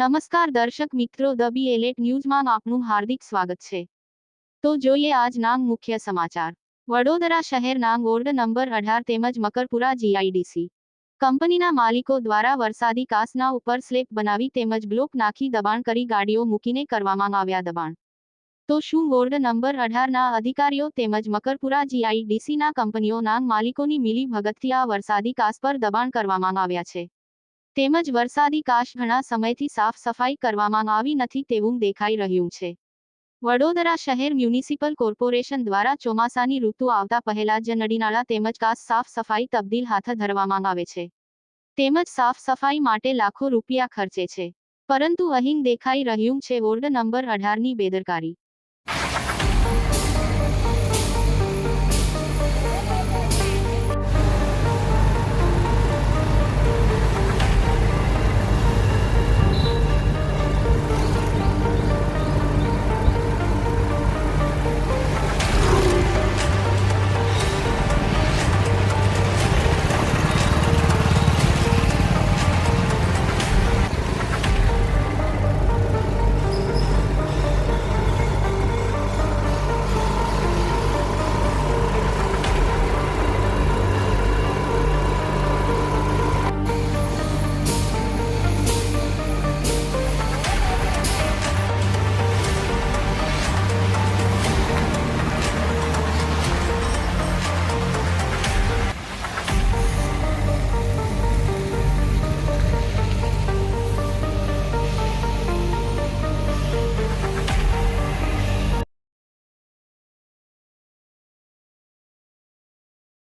નમસ્કાર દર્શક મિત્રો, ધ બી એલેટ ન્યૂઝમાં આપનું હાર્દિક સ્વાગત છે. તો જોઈએ આજના મુખ્ય સમાચાર. વડોદરા શહેરના વોર્ડ નંબર 18 તેમજ મકરપુરા જીઆઈડીસી કંપનીના માલિકો દ્વારા વરસાદી કાંસના ઉપર સ્લેબ બનાવી તેમજ બ્લોક નાખી દબાણ કરી ગાડીઓ મૂકીને કરવામાં આવ્યા દબાણ. તો શું વોર્ડ નંબર 18ના અધિકારીઓ તેમજ મકરપુરા જીઆઈડીસીના કંપનીઓના માલિકોની મિલી ભગતથી આ વરસાદી કાંસ પર દબાણ કરવામાં આવ્યા છે? તેમજ વરસાદી કાંસ ઘણા સમયથી સાફ સફાઈ કરવામાં આવી નથી તેવું દેખાઈ રહ્યું છે. વડોદરા શહેર મ્યુનિસિપલ કોર્પોરેશન દ્વારા ચોમાસાની ઋતુ આવતા પહેલા જ નદીનાળા તેમજ કાંસ સાફ સફાઈ તબદીલ હાથ ધરવામાં આવે છે. તેમજ સાફ સફાઈ માટે લાખો રૂપિયા ખર્ચે છે. પરંતુ અહીં દેખાઈ રહ્યું છે વોર્ડ નંબર 18ની બેદરકારી.